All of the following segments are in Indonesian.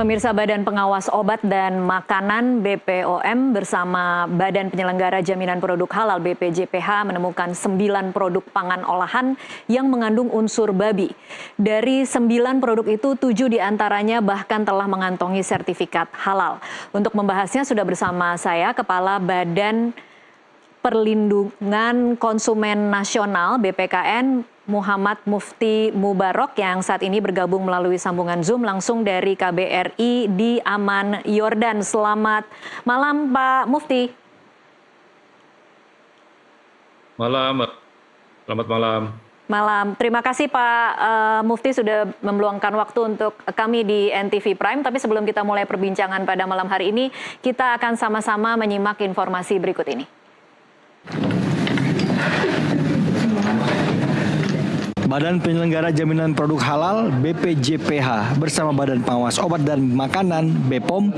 Pemirsa, Badan Pengawas Obat dan Makanan (BPOM) bersama Badan Penyelenggara Jaminan Produk Halal (BPJPH) menemukan 9 produk pangan olahan yang mengandung unsur babi. Dari 9 produk itu, 7 diantaranya bahkan telah mengantongi sertifikat halal. Untuk membahasnya sudah bersama saya Kepala Badan Perlindungan Konsumen Nasional (BPKN) Muhammad Mufti Mubarok yang saat ini bergabung melalui sambungan Zoom langsung dari KBRI di Amman, Yordan. Selamat malam Pak Mufti. Selamat malam. Malam. Terima kasih Pak Mufti sudah meluangkan waktu untuk kami di NTV Prime. Tapi sebelum kita mulai perbincangan pada malam hari ini, kita akan sama-sama menyimak informasi berikut ini. Badan Penyelenggara Jaminan Produk Halal (BPJPH) bersama Badan Pengawas Obat dan Makanan (BPOM)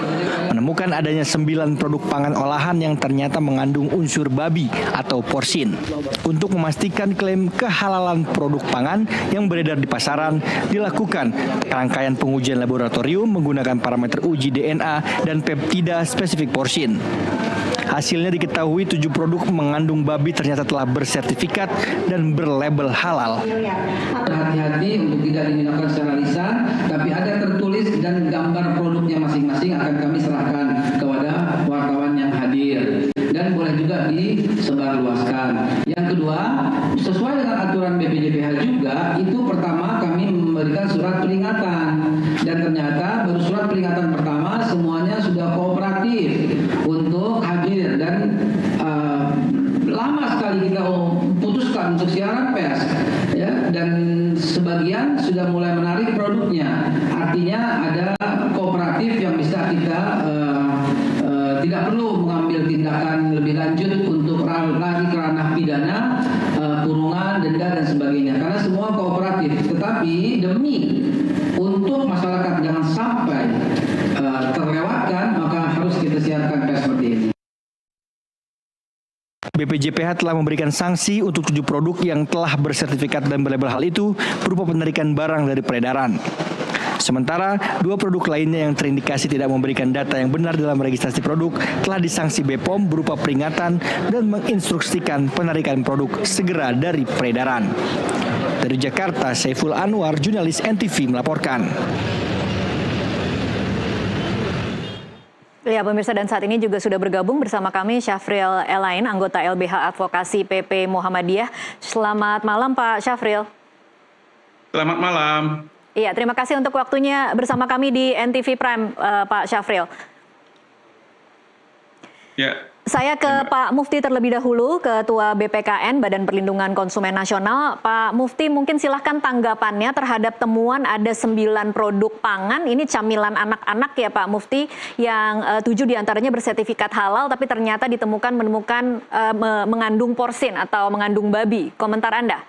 menemukan adanya 9 produk pangan olahan yang ternyata mengandung unsur babi atau porsin. Untuk memastikan klaim kehalalan produk pangan yang beredar di pasaran, dilakukan rangkaian pengujian laboratorium menggunakan parameter uji DNA dan peptida spesifik porsin. Hasilnya diketahui 7 produk mengandung babi ternyata telah bersertifikat dan berlabel halal. Hati-hati untuk tidak dimintakan secara lisan, tapi ada tertulis dan gambar produknya masing-masing akan kami serahkan kepada wartawan yang hadir. Dan boleh juga disebarluaskan. Yang kedua, sesuai dengan aturan BPJPH juga, itu pertama kami memberikan surat peringatan. Dan ternyata baru surat peringatan pertama semuanya sudah kooperatif untuk hadir. Dan lama sekali kita putuskan untuk siaran pers. Ya, dan sebagian sudah mulai menarik produknya. Artinya ada kooperatif yang bisa kita tidak perlu mengambil tindakan lebih lanjut untuk lagi ke ranah pidana, kurungan, denda dan sebagainya. Karena semua kooperatif. Tetapi demi untuk masyarakat jangan sampai terlewatkan, maka harus kita siarkan pers seperti ini. BPJPH telah memberikan sanksi untuk 7 produk yang telah bersertifikat dan berlabel hal itu berupa penarikan barang dari peredaran. Sementara 2 produk lainnya yang terindikasi tidak memberikan data yang benar dalam registrasi produk telah disanksi BPOM berupa peringatan dan menginstruksikan penarikan produk segera dari peredaran. Dari Jakarta, Saiful Anwar, jurnalis NTV melaporkan. Ya pemirsa, dan saat ini juga sudah bergabung bersama kami Syafril Elain, anggota LBH Advokasi PP Muhammadiyah. Selamat malam Pak Syafril. Selamat malam. Iya, terima kasih untuk waktunya bersama kami di NTV Prime, Pak Syafril. Ya. Saya ke Pak Mufti terlebih dahulu, Ketua BPKN Badan Perlindungan Konsumen Nasional. Pak Mufti, mungkin silahkan tanggapannya terhadap temuan ada 9 produk pangan, ini camilan anak-anak ya Pak Mufti, yang 7 diantaranya bersertifikat halal, tapi ternyata menemukan mengandung porsin atau mengandung babi. Komentar Anda?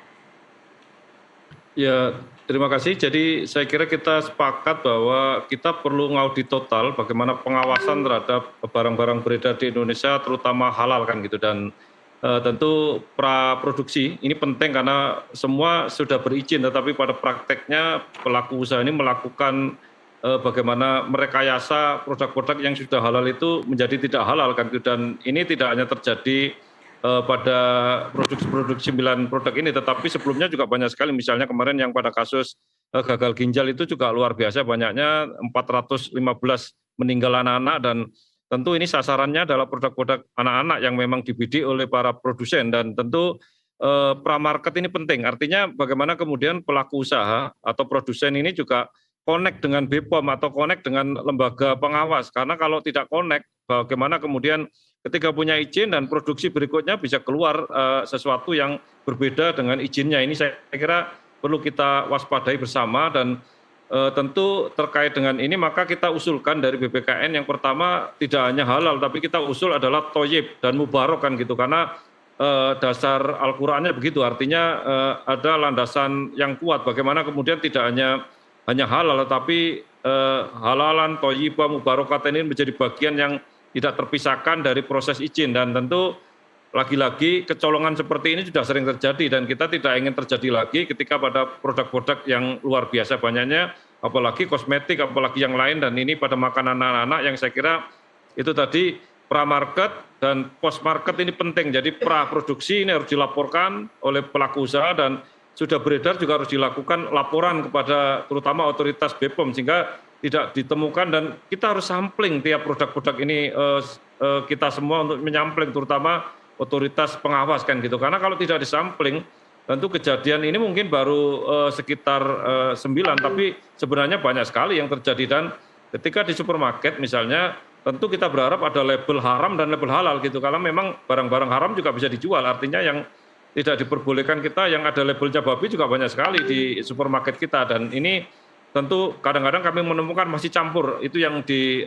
Ya, terima kasih. Jadi saya kira kita sepakat bahwa kita perlu ngaudit total bagaimana pengawasan terhadap barang-barang beredar di Indonesia, terutama halal kan gitu. Dan tentu praproduksi ini penting karena semua sudah berizin, tetapi pada prakteknya pelaku usaha ini melakukan bagaimana merekayasa produk-produk yang sudah halal itu menjadi tidak halal kan gitu. Dan ini tidak hanya terjadi pada produksi 9 produk ini, tetapi sebelumnya juga banyak sekali. Misalnya kemarin yang pada kasus gagal ginjal itu juga luar biasa, banyaknya 415 meninggal anak-anak, dan tentu ini sasarannya adalah produk-produk anak-anak yang memang dibidik oleh para produsen. Dan tentu pramarket ini penting, artinya bagaimana kemudian pelaku usaha atau produsen ini juga connect dengan BPOM atau connect dengan lembaga pengawas, karena kalau tidak connect, bagaimana kemudian ketika punya izin dan produksi berikutnya bisa keluar sesuatu yang berbeda dengan izinnya. Ini saya kira perlu kita waspadai bersama. Dan tentu terkait dengan ini maka kita usulkan dari BPKN yang pertama tidak hanya halal, tapi kita usul adalah toyib dan mubarok kan gitu, karena dasar Al-Qur'annya begitu, artinya ada landasan yang kuat bagaimana kemudian tidak hanya halal, tapi halalan, toyibah, mubarokatan ini menjadi bagian yang tidak terpisahkan dari proses izin. Dan tentu lagi-lagi kecolongan seperti ini sudah sering terjadi dan kita tidak ingin terjadi lagi ketika pada produk-produk yang luar biasa banyaknya, apalagi kosmetik, apalagi yang lain, dan ini pada makanan anak-anak yang saya kira itu tadi pra-market dan post-market ini penting. Jadi pra-produksi ini harus dilaporkan oleh pelaku usaha dan sudah beredar juga harus dilakukan laporan kepada terutama otoritas BPOM sehingga tidak ditemukan, dan kita harus sampling tiap produk-produk ini kita semua untuk menyampling terutama otoritas pengawas kan gitu. Karena kalau tidak disampling tentu kejadian ini mungkin baru sekitar 9, tapi sebenarnya banyak sekali yang terjadi. Dan ketika di supermarket misalnya tentu kita berharap ada label haram dan label halal gitu, karena memang barang-barang haram juga bisa dijual, artinya yang tidak diperbolehkan kita yang ada labelnya babi juga banyak sekali di supermarket kita. Dan ini tentu kadang-kadang kami menemukan masih campur, itu yang di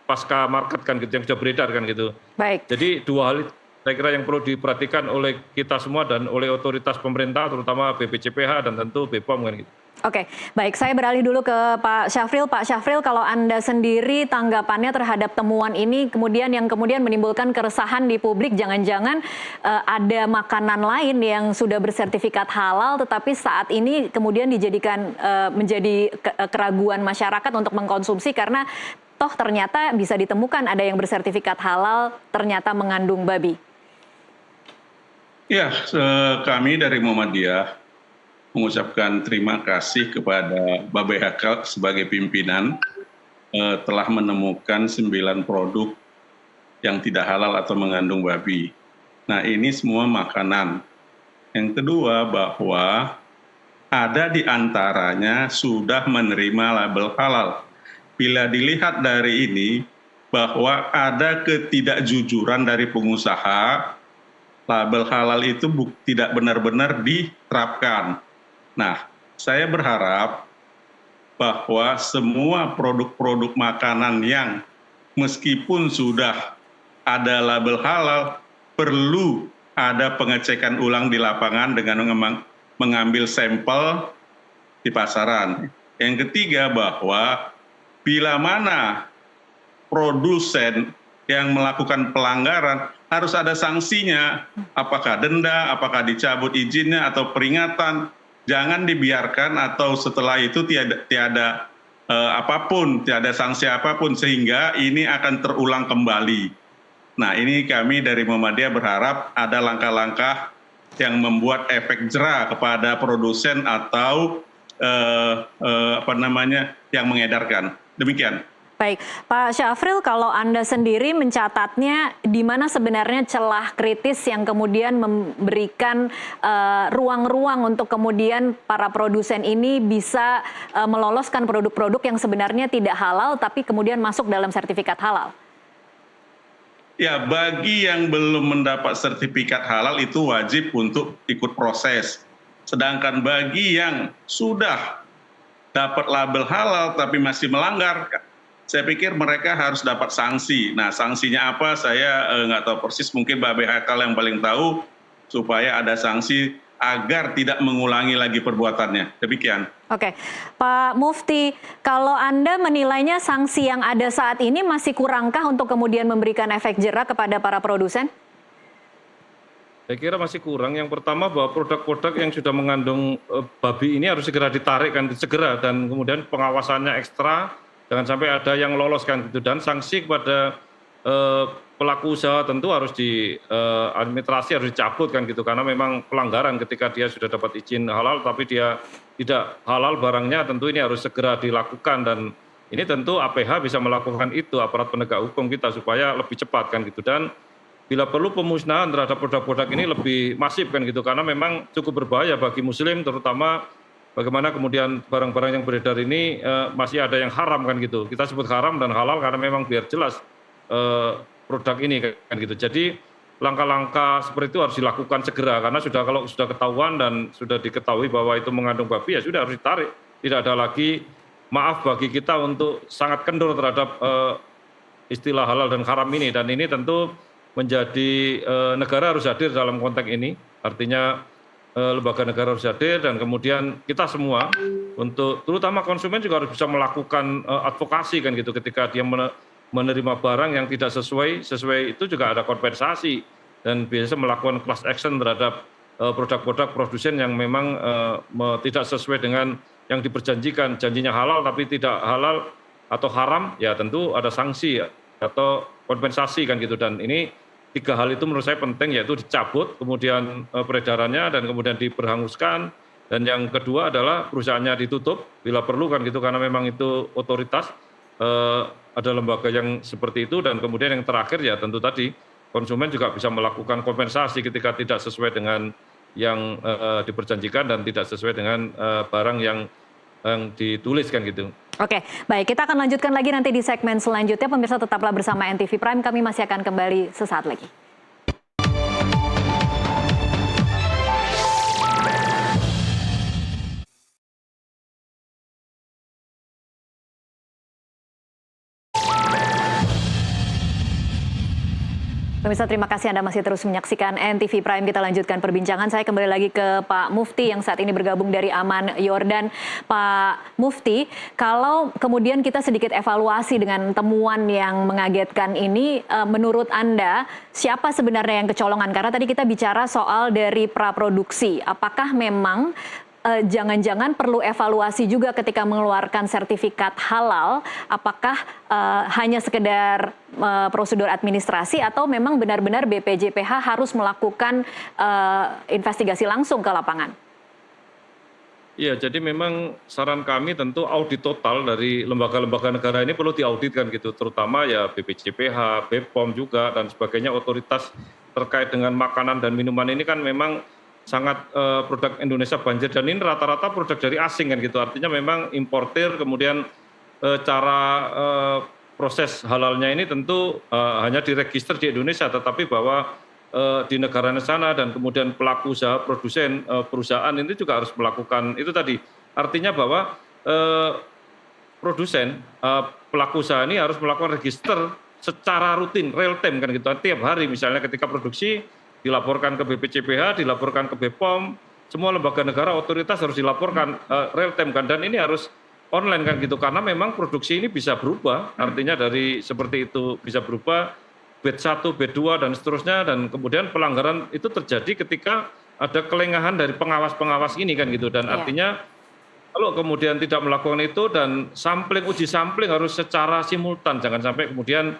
pasca market kan gitu, yang sudah beredar kan gitu. Baik. Jadi dua hal saya kira yang perlu diperhatikan oleh kita semua dan oleh otoritas pemerintah terutama BPJPH dan tentu BPOM kan gitu. Oke, baik, saya beralih dulu ke Pak Syafril. Pak Syafril, kalau Anda sendiri tanggapannya terhadap temuan ini yang kemudian menimbulkan keresahan di publik, jangan-jangan ada makanan lain yang sudah bersertifikat halal tetapi saat ini kemudian dijadikan menjadi keraguan masyarakat untuk mengkonsumsi karena toh ternyata bisa ditemukan ada yang bersertifikat halal ternyata mengandung babi. Ya, kami dari Muhammadiyah mengucapkan terima kasih kepada BPH sebagai pimpinan telah menemukan 9 produk yang tidak halal atau mengandung babi. Nah, ini semua makanan. Yang kedua, bahwa ada di antaranya sudah menerima label halal. Bila dilihat dari ini, bahwa ada ketidakjujuran dari pengusaha, label halal itu tidak benar-benar diterapkan. Nah, saya berharap bahwa semua produk-produk makanan yang meskipun sudah ada label halal, perlu ada pengecekan ulang di lapangan dengan mengambil sampel di pasaran. Yang ketiga, bahwa bila mana produsen yang melakukan pelanggaran, harus ada sanksinya, apakah denda, apakah dicabut izinnya atau peringatan. Jangan dibiarkan atau setelah itu tiada apapun, tiada sanksi apapun, sehingga ini akan terulang kembali. Nah, ini kami dari Muhammadiyah berharap ada langkah-langkah yang membuat efek jera kepada produsen atau yang mengedarkan. Demikian. Baik, Pak Syafril, kalau Anda sendiri mencatatnya di mana sebenarnya celah kritis yang kemudian memberikan ruang-ruang untuk kemudian para produsen ini bisa meloloskan produk-produk yang sebenarnya tidak halal tapi kemudian masuk dalam sertifikat halal? Ya, bagi yang belum mendapat sertifikat halal itu wajib untuk ikut proses. Sedangkan bagi yang sudah dapat label halal tapi masih melanggar, saya pikir mereka harus dapat sanksi. Nah, sanksinya apa saya nggak tahu persis, mungkin Mbak BHK yang paling tahu, supaya ada sanksi agar tidak mengulangi lagi perbuatannya. Demikian. Oke, Pak Mufti, kalau Anda menilainya sanksi yang ada saat ini masih kurangkah untuk kemudian memberikan efek jera kepada para produsen? Saya kira masih kurang. Yang pertama bahwa produk-produk yang sudah mengandung babi ini harus segera ditarik kan, segera, dan kemudian pengawasannya ekstra. Jangan sampai ada yang lolos kan gitu, dan sanksi kepada pelaku usaha tentu harus administrasi harus dicabut kan gitu, karena memang pelanggaran ketika dia sudah dapat izin halal tapi dia tidak halal barangnya, tentu ini harus segera dilakukan. Dan ini tentu APH bisa melakukan itu, aparat penegak hukum kita, supaya lebih cepat kan gitu. Dan bila perlu pemusnahan terhadap produk-produk ini lebih masif kan gitu, karena memang cukup berbahaya bagi muslim, terutama bagaimana kemudian barang-barang yang beredar ini masih ada yang haram kan gitu. Kita sebut haram dan halal karena memang biar jelas produk ini kan gitu. Jadi langkah-langkah seperti itu harus dilakukan segera, karena kalau sudah ketahuan dan sudah diketahui bahwa itu mengandung babi, ya sudah harus ditarik. Tidak ada lagi maaf bagi kita untuk sangat kendor terhadap istilah halal dan haram ini. Dan ini tentu menjadi negara harus hadir dalam konteks ini, artinya lembaga negara harus hadir, dan kemudian kita semua untuk terutama konsumen juga harus bisa melakukan advokasi kan gitu, ketika dia menerima barang yang tidak sesuai itu juga ada kompensasi. dan biasa melakukan class action terhadap produk-produk produsen yang memang tidak sesuai dengan yang diperjanjikan, janjinya halal tapi tidak halal atau haram, ya tentu ada sanksi atau kompensasi kan gitu. Dan ini 3 hal itu menurut saya penting, yaitu dicabut, kemudian peredarannya, dan kemudian diberhanguskan. Dan yang kedua adalah perusahaannya ditutup bila perlu kan gitu, karena memang itu otoritas, ada lembaga yang seperti itu. Dan kemudian yang terakhir ya tentu tadi konsumen juga bisa melakukan kompensasi ketika tidak sesuai dengan yang diperjanjikan dan tidak sesuai dengan barang yang dituliskan gitu. Oke, baik, kita akan lanjutkan lagi nanti di segmen selanjutnya. Pemirsa tetaplah bersama NTV Prime, kami masih akan kembali sesaat lagi. Pemirsa, terima kasih Anda masih terus menyaksikan NTV Prime. Kita lanjutkan perbincangan. Saya kembali lagi ke Pak Mufti yang saat ini bergabung dari Aman Yordan. Pak Mufti, kalau kemudian kita sedikit evaluasi dengan temuan yang mengagetkan ini, menurut Anda siapa sebenarnya yang kecolongan? Karena tadi kita bicara soal dari praproduksi. Apakah memang jangan-jangan perlu evaluasi juga ketika mengeluarkan sertifikat halal, apakah hanya sekedar prosedur administrasi atau memang benar-benar BPJPH harus melakukan investigasi langsung ke lapangan? Iya, jadi memang saran kami tentu audit total dari lembaga-lembaga negara ini perlu diauditkan gitu, terutama ya BPJPH, BPOM juga dan sebagainya, otoritas terkait dengan makanan dan minuman ini kan memang sangat produk Indonesia banjir, dan ini rata-rata produk dari asing kan gitu, artinya memang importir. Kemudian cara proses halalnya ini tentu hanya diregister di Indonesia, tetapi bahwa di negara sana, dan kemudian pelaku usaha produsen perusahaan ini juga harus melakukan itu tadi, artinya bahwa produsen pelaku usaha ini harus melakukan register secara rutin, real time kan gitu, tiap hari misalnya ketika produksi dilaporkan ke BPJPH, dilaporkan ke BPOM, semua lembaga negara otoritas harus dilaporkan real time kan, dan ini harus online kan gitu, karena memang produksi ini bisa berubah, artinya dari seperti itu bisa berubah bed 1, bed 2 dan seterusnya, dan kemudian pelanggaran itu terjadi ketika ada kelengahan dari pengawas-pengawas ini kan gitu, dan artinya kalau kemudian tidak melakukan itu dan uji sampling harus secara simultan, jangan sampai kemudian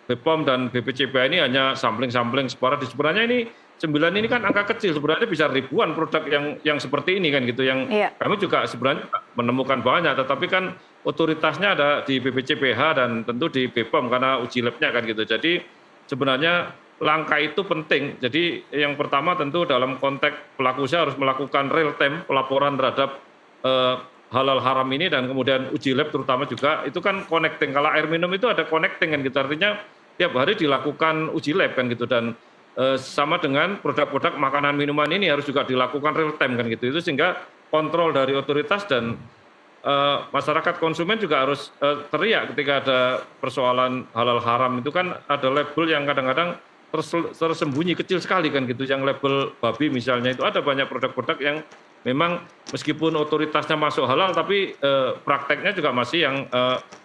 BPOM dan BPJPH ini hanya sampling sporadis. Sebenarnya ini 9 ini kan angka kecil, sebenarnya bisa ribuan produk yang seperti ini kan gitu, yang kami juga sebenarnya menemukan banyak, tetapi kan otoritasnya ada di BPJPH dan tentu di BPOM karena uji labnya kan gitu. Jadi sebenarnya langkah itu penting. Jadi yang pertama tentu dalam konteks pelaku usaha harus melakukan real time pelaporan terhadap halal haram ini, dan kemudian uji lab terutama juga itu kan connecting. Kalau air minum itu ada connecting kan gitu, artinya tiap hari dilakukan uji lab kan gitu, dan sama dengan produk-produk makanan minuman ini harus juga dilakukan real time kan gitu, itu sehingga kontrol dari otoritas dan masyarakat konsumen juga harus teriak ketika ada persoalan halal haram. Itu kan ada label yang kadang-kadang tersembunyi kecil sekali kan gitu, yang label babi misalnya, itu ada banyak produk-produk yang memang meskipun otoritasnya masuk halal tapi prakteknya juga masih yang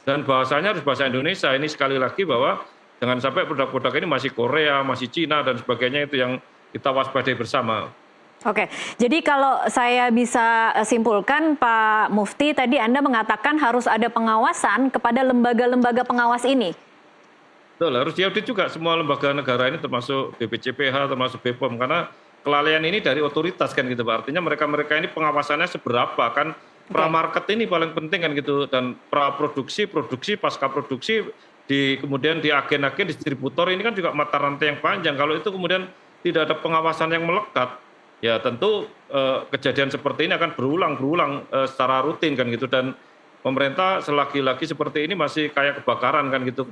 dan bahasanya harus bahasa Indonesia. Ini sekali lagi bahwa jangan sampai produk-produk ini masih Korea, masih Cina dan sebagainya, itu yang kita waspadai bersama. Oke, jadi kalau saya bisa simpulkan Pak Mufti, tadi Anda mengatakan harus ada pengawasan kepada lembaga-lembaga pengawas ini. Betul, harus diaudit juga semua lembaga negara ini, termasuk BPJPH, termasuk BPOM, karena kelalaian ini dari otoritas kan gitu Pak. Artinya mereka-mereka ini pengawasannya seberapa kan, pramarket ini paling penting kan gitu, dan praproduksi, produksi, pasca produksi, kemudian di agen-agen distributor ini kan juga mata rantai yang panjang. Kalau itu kemudian tidak ada pengawasan yang melekat, ya tentu kejadian seperti ini akan berulang secara rutin kan gitu. Dan pemerintah selagi-lagi seperti ini masih kayak kebakaran kan gitu,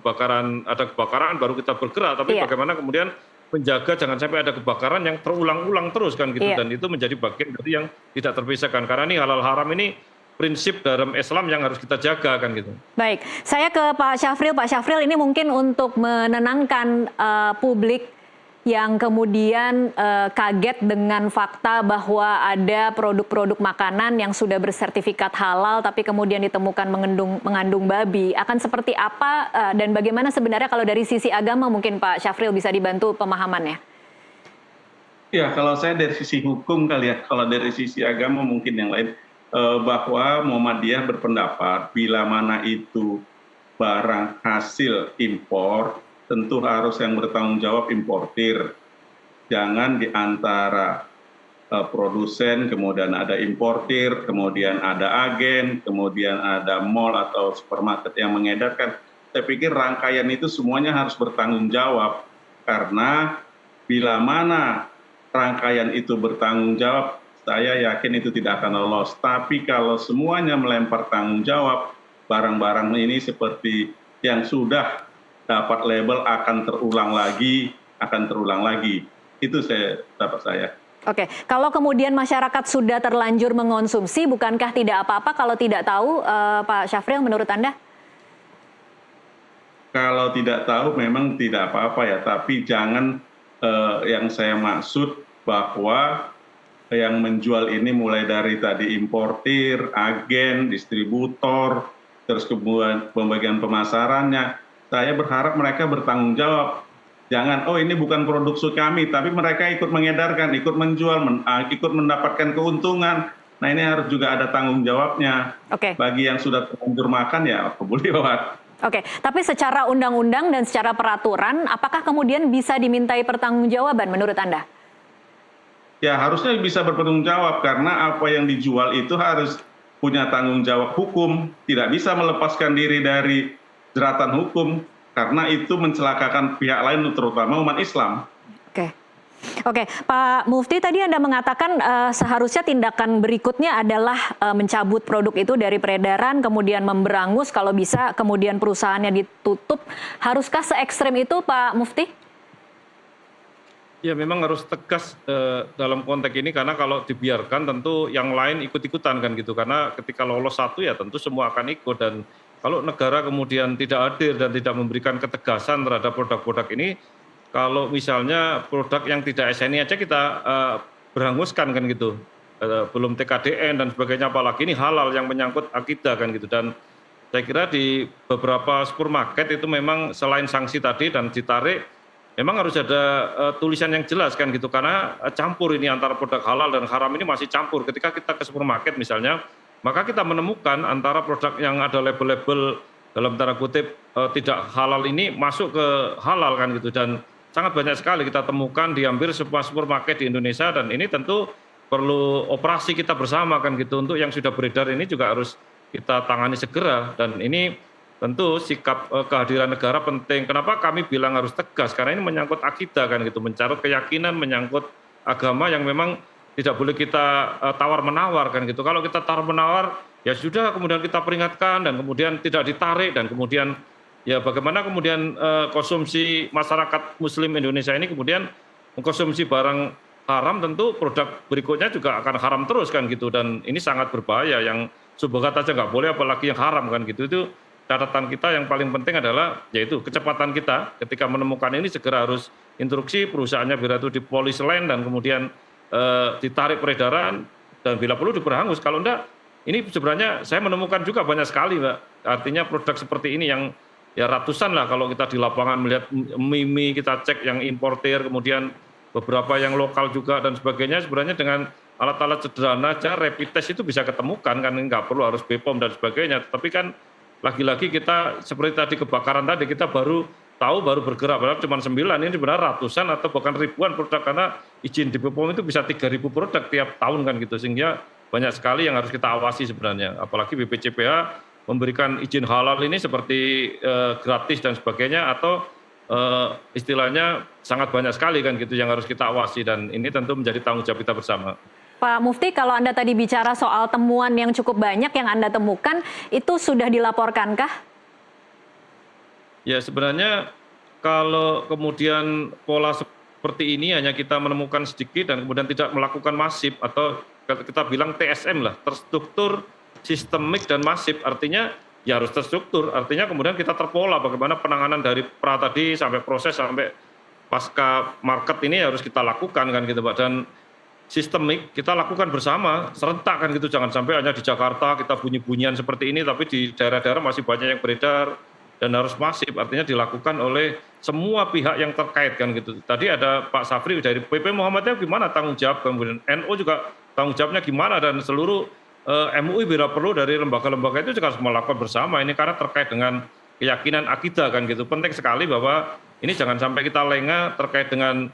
ada kebakaran baru kita bergerak, tapi bagaimana kemudian menjaga jangan sampai ada kebakaran yang terulang-ulang terus kan gitu, dan itu menjadi bagian dari yang tidak terpisahkan, karena ini halal haram ini prinsip dalam Islam yang harus kita jaga kan gitu. Baik, saya ke Pak Syafril. Pak Syafril, ini mungkin untuk menenangkan publik yang kemudian kaget dengan fakta bahwa ada produk-produk makanan yang sudah bersertifikat halal tapi kemudian ditemukan mengandung babi. Akan seperti apa dan bagaimana sebenarnya kalau dari sisi agama mungkin Pak Syafril bisa dibantu pemahamannya? Ya, kalau saya dari sisi hukum kali ya, kalau dari sisi agama mungkin yang lain, bahwa Muhammadiyah berpendapat bila mana itu barang hasil impor, tentu harus yang bertanggung jawab importir. Jangan di antara produsen, kemudian ada importir, kemudian ada agen, kemudian ada mall atau supermarket yang mengedarkan. Saya pikir rangkaian itu semuanya harus bertanggung jawab, karena bila mana rangkaian itu bertanggung jawab, saya yakin itu tidak akan lolos. Tapi kalau semuanya melempar tanggung jawab, barang-barang ini seperti yang sudah dapat label akan terulang lagi. Itu dapat saya. Oke, kalau kemudian masyarakat sudah terlanjur mengonsumsi, bukankah tidak apa-apa kalau tidak tahu, Pak Syafril, menurut Anda? Kalau tidak tahu memang tidak apa-apa ya, tapi jangan yang saya maksud bahwa yang menjual ini mulai dari tadi importir, agen, distributor, terus kemudian pembagian pemasarannya. Saya berharap mereka bertanggung jawab. Jangan, oh ini bukan produk kami, tapi mereka ikut mengedarkan, ikut menjual, ikut mendapatkan keuntungan. Nah ini harus juga ada tanggung jawabnya. Oke. Bagi yang sudah terlanjur makan ya boleh lewat. Oke, tapi secara undang-undang dan secara peraturan, apakah kemudian bisa dimintai pertanggungjawaban menurut Anda? Ya harusnya bisa bertanggung jawab, karena apa yang dijual itu harus punya tanggung jawab hukum, tidak bisa melepaskan diri dari jeratan hukum, karena itu mencelakakan pihak lain, terutama umat Islam. Oke, Pak Mufti, tadi Anda mengatakan seharusnya tindakan berikutnya adalah mencabut produk itu dari peredaran, kemudian memberangus, kalau bisa kemudian perusahaannya ditutup. Haruskah se ekstrem itu, Pak Mufti? Ya memang harus tegas dalam konteks ini, karena kalau dibiarkan tentu yang lain ikut-ikutan kan gitu. Karena ketika lolos satu ya tentu semua akan ikut, dan kalau negara kemudian tidak hadir dan tidak memberikan ketegasan terhadap produk-produk ini, kalau misalnya produk yang tidak SNI aja kita beranguskan kan gitu, belum TKDN dan sebagainya, apalagi ini halal yang menyangkut akidah kan gitu. Dan saya kira di beberapa supermarket itu memang selain sanksi tadi dan ditarik, memang harus ada tulisan yang jelas kan gitu, karena campur ini antara produk halal dan haram ini masih campur. Ketika kita ke supermarket misalnya, maka kita menemukan antara produk yang ada label-label dalam tanda kutip tidak halal ini masuk ke halal kan gitu, dan sangat banyak sekali kita temukan di hampir semua supermarket di Indonesia. Dan ini tentu perlu operasi kita bersama kan gitu, untuk yang sudah beredar ini juga harus kita tangani segera. Dan ini tentu sikap kehadiran negara penting. Kenapa kami bilang harus tegas? Karena ini menyangkut akidah kan gitu, mencari keyakinan, menyangkut agama yang memang tidak boleh kita tawar-menawar kan gitu. Kalau kita tawar-menawar ya sudah, kemudian kita peringatkan dan kemudian tidak ditarik, dan kemudian ya bagaimana kemudian konsumsi masyarakat Muslim Indonesia ini kemudian mengkonsumsi barang haram, tentu produk berikutnya juga akan haram terus kan gitu. Dan ini sangat berbahaya, yang subhat aja nggak boleh apalagi yang haram kan gitu. Itu catatan kita yang paling penting adalah yaitu kecepatan kita ketika menemukan ini, segera harus instruksi perusahaannya biar itu dipolis lain dan kemudian ditarik peredaran dan bila perlu diberhangus. Kalau enggak, ini sebenarnya saya menemukan juga banyak sekali Mbak, artinya produk seperti ini yang ya ratusan lah kalau kita di lapangan melihat mie kita cek yang importir, kemudian beberapa yang lokal juga dan sebagainya. Sebenarnya dengan alat-alat sederhana aja rapid test itu bisa ketemukan kan, nggak perlu harus BPOM dan sebagainya. Tapi kan lagi-lagi kita seperti tadi kebakaran tadi, kita baru tahu, baru bergerak, padahal cuma 9, ini sebenarnya ratusan atau bahkan ribuan produk, karena izin di BPOM itu bisa 3.000 produk tiap tahun kan gitu, sehingga banyak sekali yang harus kita awasi sebenarnya. Apalagi BPJPH memberikan izin halal ini seperti gratis dan sebagainya, atau istilahnya sangat banyak sekali kan gitu yang harus kita awasi, dan ini tentu menjadi tanggung jawab kita bersama. Pak Mufti, kalau Anda tadi bicara soal temuan yang cukup banyak yang Anda temukan, itu sudah dilaporkankah? Ya sebenarnya kalau kemudian pola seperti ini hanya kita menemukan sedikit dan kemudian tidak melakukan masif, atau kita bilang TSM lah, terstruktur, sistemik dan masif, artinya ya harus terstruktur, artinya kemudian kita terpola bagaimana penanganan dari pra tadi sampai proses sampai pasca market ini harus kita lakukan kan gitu Pak, dan sistemik kita lakukan bersama serentak kan gitu, jangan sampai hanya di Jakarta kita bunyi-bunyian seperti ini tapi di daerah-daerah masih banyak yang beredar dan harus masif, artinya dilakukan oleh semua pihak yang terkait kan gitu. Tadi ada Pak Safri dari PP Muhammadiyah gimana tanggung jawab, kemudian NU juga tanggung jawabnya gimana, dan seluruh MUI bila perlu dari lembaga-lembaga itu juga harus melakukan bersama ini karena terkait dengan keyakinan akidah kan gitu. Penting sekali bahwa ini jangan sampai kita lengah terkait dengan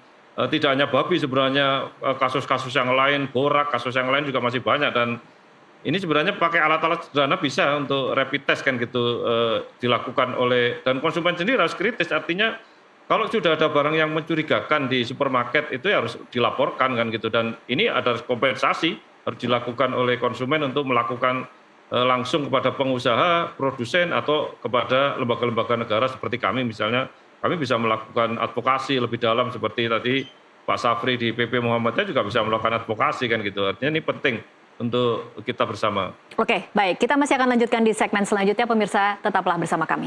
tidak hanya babi, sebenarnya kasus-kasus yang lain, borak, kasus yang lain juga masih banyak, dan ini sebenarnya pakai alat-alat sederhana bisa untuk rapid test kan gitu dilakukan oleh, dan konsumen sendiri harus kritis, artinya kalau sudah ada barang yang mencurigakan di supermarket itu harus dilaporkan kan gitu, dan ini ada kompensasi harus dilakukan oleh konsumen untuk melakukan langsung kepada pengusaha, produsen atau kepada lembaga-lembaga negara seperti kami misalnya. Kami bisa melakukan advokasi lebih dalam seperti tadi Pak Safri di PP Muhammadiyah juga bisa melakukan advokasi kan gitu. Artinya ini penting untuk kita bersama. Oke, baik. Kita masih akan lanjutkan di segmen selanjutnya. Pemirsa, tetaplah bersama kami.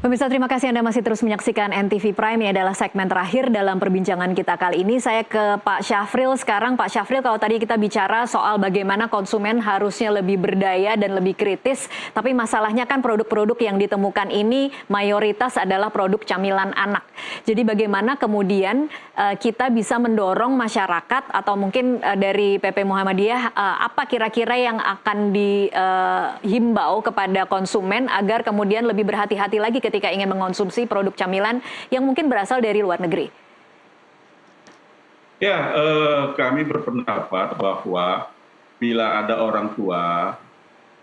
Pemirsa, terima kasih Anda masih terus menyaksikan NTV Prime. Ini adalah segmen terakhir dalam perbincangan kita kali ini. Saya ke Pak Syafril sekarang. Pak Syafril, kalau tadi kita bicara soal bagaimana konsumen harusnya lebih berdaya dan lebih kritis, tapi masalahnya kan produk-produk yang ditemukan ini mayoritas adalah produk camilan anak. Jadi bagaimana kemudian kita bisa mendorong masyarakat atau mungkin dari PP Muhammadiyah apa kira-kira yang akan dihimbau kepada konsumen agar kemudian lebih berhati-hati lagi ketika ingin mengonsumsi produk camilan yang mungkin berasal dari luar negeri? Ya, kami berpendapat bahwa bila ada orang tua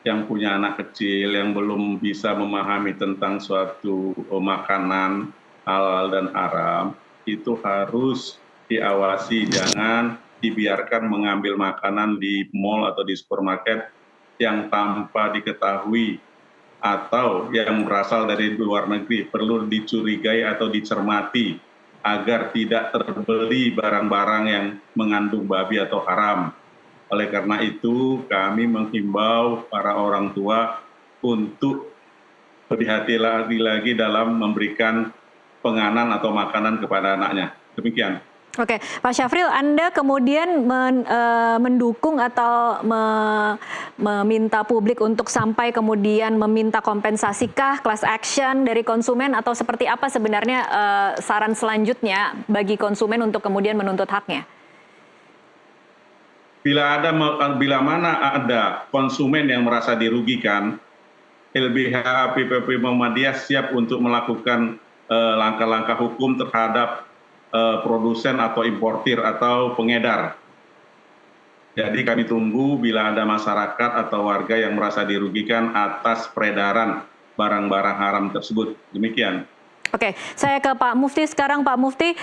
yang punya anak kecil yang belum bisa memahami tentang suatu makanan halal dan haram, itu harus diawasi, jangan dibiarkan mengambil makanan di mall atau di supermarket yang tanpa diketahui atau yang berasal dari luar negeri, perlu dicurigai atau dicermati agar tidak terbeli barang-barang yang mengandung babi atau haram. Oleh karena itu, kami menghimbau para orang tua untuk berhati-hati lagi dalam memberikan penganan atau makanan kepada anaknya. Demikian. Oke, Pak Syafril, Anda kemudian mendukung atau meminta publik untuk sampai kemudian meminta kompensasikah, class action dari konsumen, atau seperti apa sebenarnya saran selanjutnya bagi konsumen untuk kemudian menuntut haknya? Bila mana ada konsumen yang merasa dirugikan, LBH PPP Muhammadiyah siap untuk melakukan langkah-langkah hukum terhadap produsen atau importir atau pengedar. Jadi kami tunggu bila ada masyarakat atau warga yang merasa dirugikan atas peredaran barang-barang haram tersebut. Demikian. Oke, saya ke Pak Mufti sekarang. Pak Mufti,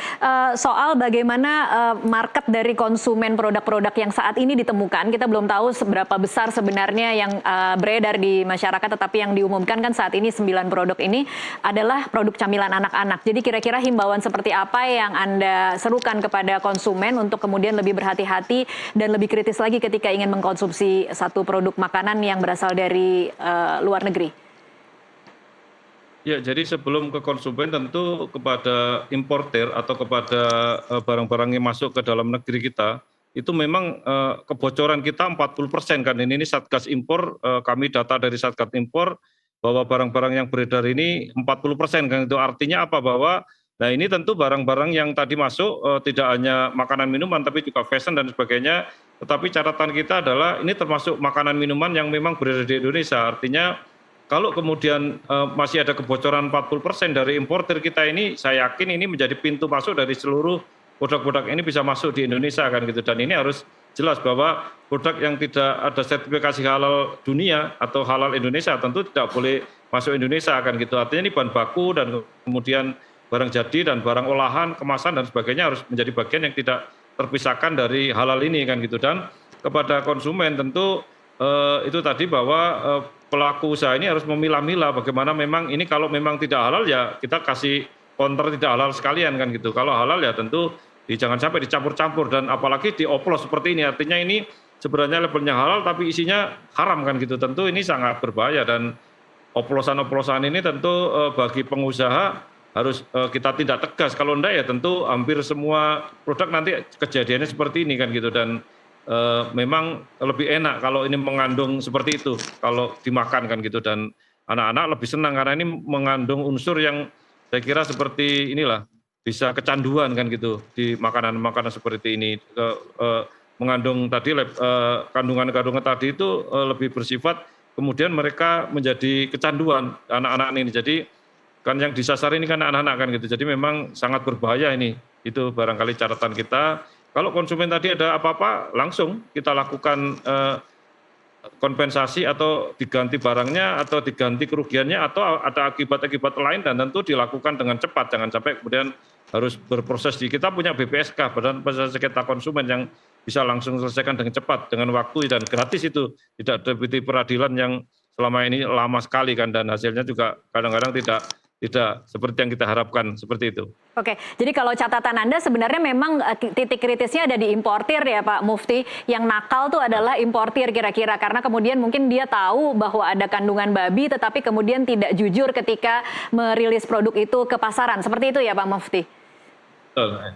soal bagaimana market dari konsumen produk-produk yang saat ini ditemukan, kita belum tahu seberapa besar sebenarnya yang beredar di masyarakat, tetapi yang diumumkan kan saat ini 9 produk ini adalah produk camilan anak-anak. Jadi kira-kira himbauan seperti apa yang Anda serukan kepada konsumen untuk kemudian lebih berhati-hati dan lebih kritis lagi ketika ingin mengkonsumsi satu produk makanan yang berasal dari luar negeri? Ya, jadi sebelum ke konsumen tentu kepada importer atau kepada barang-barang yang masuk ke dalam negeri kita, itu memang kebocoran kita 40% kan. Ini Satgas Impor, kami data dari Satgas Impor bahwa barang-barang yang beredar ini 40% kan. Itu artinya apa? Bahwa nah ini tentu barang-barang yang tadi masuk tidak hanya makanan minuman tapi juga fashion dan sebagainya. Tetapi catatan kita adalah ini termasuk makanan minuman yang memang beredar di Indonesia. Artinya kalau kemudian masih ada kebocoran 40% dari importer kita ini, saya yakin ini menjadi pintu masuk dari seluruh produk-produk ini bisa masuk di Indonesia kan gitu. Dan ini harus jelas bahwa produk yang tidak ada sertifikasi halal dunia atau halal Indonesia tentu tidak boleh masuk Indonesia kan gitu. Artinya ini bahan baku dan kemudian barang jadi dan barang olahan, kemasan dan sebagainya harus menjadi bagian yang tidak terpisahkan dari halal ini kan gitu. Dan kepada konsumen tentu itu tadi bahwa pelaku usaha ini harus memilah-milah bagaimana memang ini kalau memang tidak halal ya kita kasih counter tidak halal sekalian kan gitu. Kalau halal ya tentu jangan sampai dicampur-campur dan apalagi dioplos seperti ini. Artinya ini sebenarnya labelnya halal tapi isinya haram kan gitu. Tentu ini sangat berbahaya dan oplosan-oplosan ini tentu bagi pengusaha harus kita tindak tegas. Kalau enggak ya tentu hampir semua produk nanti kejadiannya seperti ini kan gitu. Dan memang lebih enak kalau ini mengandung seperti itu kalau dimakan kan gitu. Dan anak-anak lebih senang karena ini mengandung unsur yang saya kira seperti inilah bisa kecanduan kan gitu di makanan-makanan seperti ini. Mengandung tadi kandungan-kandungan tadi itu lebih bersifat kemudian mereka menjadi kecanduan anak-anak ini. Jadi kan yang disasar ini kan anak-anak kan gitu. Jadi memang sangat berbahaya ini. Itu barangkali catatan kita. Kalau konsumen tadi ada apa-apa langsung kita lakukan kompensasi atau diganti barangnya atau diganti kerugiannya atau ada akibat-akibat lain dan tentu dilakukan dengan cepat. Jangan sampai kemudian harus berproses. Kita punya BPSK, Badan Pengawas Sengketa Konsumen, yang bisa langsung selesaikan dengan cepat, dengan waktu dan gratis itu. Tidak seperti peradilan yang selama ini lama sekali kan dan hasilnya juga kadang-kadang tidak seperti yang kita harapkan, seperti itu. Oke, jadi kalau catatan Anda sebenarnya memang titik kritisnya ada di importir ya Pak Mufti. Yang nakal tuh adalah importir kira-kira karena kemudian mungkin dia tahu bahwa ada kandungan babi tetapi kemudian tidak jujur ketika merilis produk itu ke pasaran. Seperti itu ya Pak Mufti? Betul.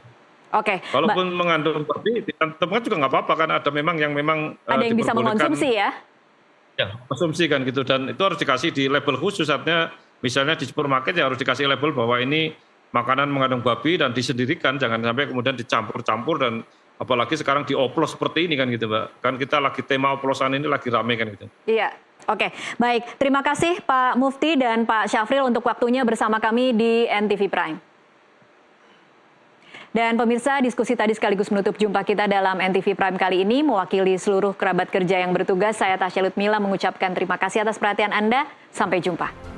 Oke. Walaupun mengandung babi, ditemukan juga nggak apa-apa kan ada memang yang memang ada yang bisa mengonsumsi ya? Ya, konsumsi kan gitu dan itu harus dikasih di label khusus. Artinya misalnya di supermarket ya harus dikasih label bahwa ini makanan mengandung babi dan disendirikan, jangan sampai kemudian dicampur-campur dan apalagi sekarang dioplos seperti ini kan gitu Mbak. Kan kita lagi tema oplosan ini lagi rame kan gitu. Iya, oke. Baik, terima kasih Pak Mufti dan Pak Syafril untuk waktunya bersama kami di NTV Prime. Dan pemirsa, diskusi tadi sekaligus menutup jumpa kita dalam NTV Prime kali ini. Mewakili seluruh kerabat kerja yang bertugas, saya Tasya Lutmila mengucapkan terima kasih atas perhatian Anda. Sampai jumpa.